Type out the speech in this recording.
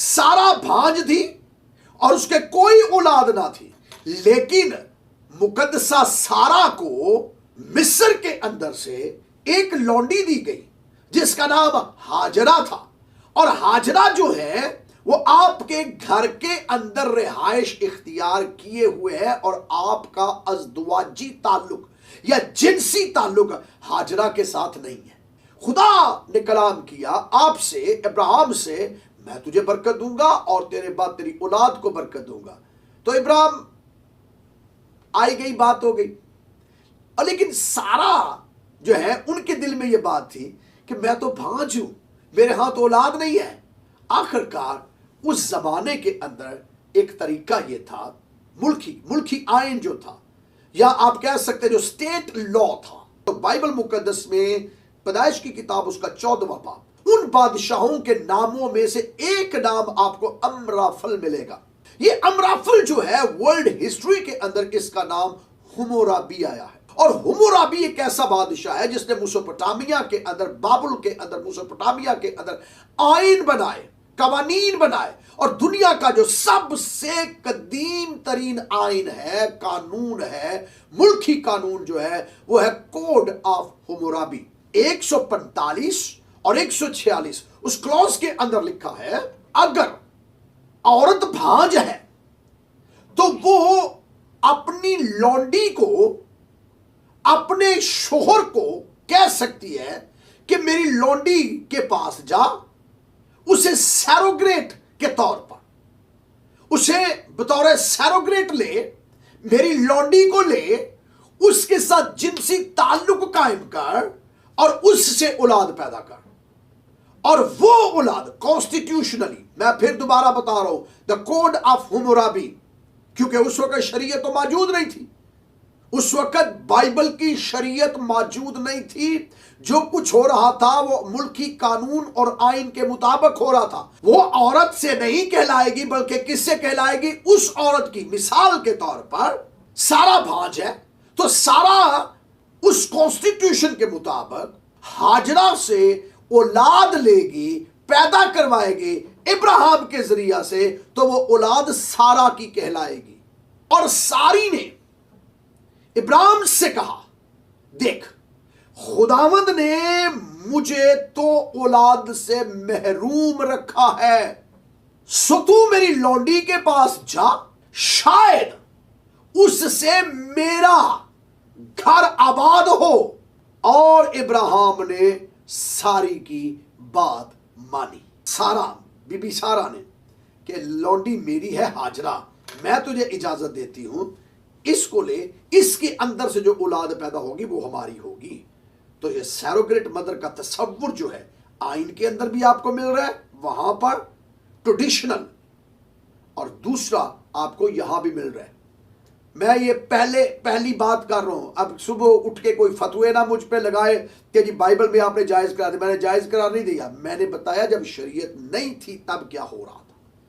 सारा भांज थी और उसके कोई औलाद ना थी, लेकिन मुकद्दसा सारा को मिस्र के अंदर से एक लौंडी दी गई जिसका नाम हाजरा था। और हाजरा जो है वो आपके घर के अंदर रिहाइश इख्तियार किए हुए है और आपका अज़दवाजी ताल्लुक या जिनसी ताल्लुक हाजरा के साथ नहीं है। खुदा ने कलाम किया आपसे, इब्राहिम से, मैं तुझे बरकत दूंगा और तेरे बाद तेरी औलाद को बरकत दूंगा। तो इब्राहिम आई गई, बात हो गई। और लेकिन सारा जो है उनके दिल में यह बात थी कि मैं तो भांज हूं, मेरे हाथ औलाद नहीं है। आखिरकार उस जमाने के अंदर एक तरीका यह था, मुल्की आइन जो था, या आप कह सकते जो स्टेट लॉ था। तो बाइबल मुकद्दस में पैदाइश की किताब उसका 14वां बाब, उन बादशाहों के नामों में से एक नाम आपको अमराफल मिलेगा। ये अमराफल जो है वर्ल्ड हिस्ट्री के अंदर इसका नाम हुम्मुराबी आया है। और हुम्मुराबी एक ऐसा बादशाह है जिसने मेसोपोटामिया के अंदर, बाबुल के अंदर, मेसोपोटामिया के अंदर आइन बनाए, कवानीन बनाए। और दुनिया का जो सबसे कदीम तरीन आइन है, कानून है, मुल्की कानून जो है वो है कोड ऑफ हुम्मुराबी। 145 और 146 उस क्लॉज के अंदर लिखा है, अगर औरत भांज है तो वो अपनी लौंडी को, अपने शोहर को कह सकती है कि मेरी लौंडी के पास जा, उसे सैरोगेट के तौर पर, उसे बतौर सैरोगेट ले, मेरी लौंडी को ले, उसके साथ जिनसी ताल्लुक कायम कर और उससे औलाद पैदा कर। और वो औलाद कॉन्स्टिट्यूशनली, मैं फिर दोबारा बता रहा हूं, द कोड ऑफ हुम्मुराबी, क्योंकि उस वक्त शरीयत तो मौजूद नहीं थी, उस वक्त बाइबल की शरीयत मौजूद नहीं थी। जो कुछ हो रहा था वो मुल्की कानून और आइन के मुताबिक हो रहा था। वो औरत से नहीं कहलाएगी, बल्कि किससे कहलाएगी? उस औरत की। मिसाल के तौर पर सारा भांज है तो सारा उस कॉन्स्टिट्यूशन के मुताबिक हाजरा से औलाद लेगी, पैदा करवाएगी इब्राहिम के जरिया से, तो वो औलाद सारा की कहलाएगी। और सारी ने इब्राहिम से कहा, देख खुदावंद ने मुझे तो औलाद से महरूम रखा है, सो तू मेरी लौंडी के पास जा, शायद उससे मेरा घर आबाद हो। और इब्राहिम ने सारी की बात मानी। सारा, बीबी सारा ने, कि लौंडी मेरी है हाजरा, मैं तुझे इजाजत देती हूं, इसको ले, इसके अंदर से जो औलाद पैदा होगी वो हमारी होगी। तो ये सैरोगेट मदर का तस्वुर जो है आइन के अंदर भी आपको मिल रहा है, वहां पर ट्रेडिशनल, और दूसरा आपको यहां भी मिल रहा है। मैं ये पहली बात कर रहा हूं। अब सुबह उठ के कोई फतवे ना मुझ पे लगाए कि जी बाइबल में आपने जायज करा दिया। मैंने जायज करार नहीं दिया, मैंने बताया जब शरीयत नहीं थी तब क्या हो रहा था।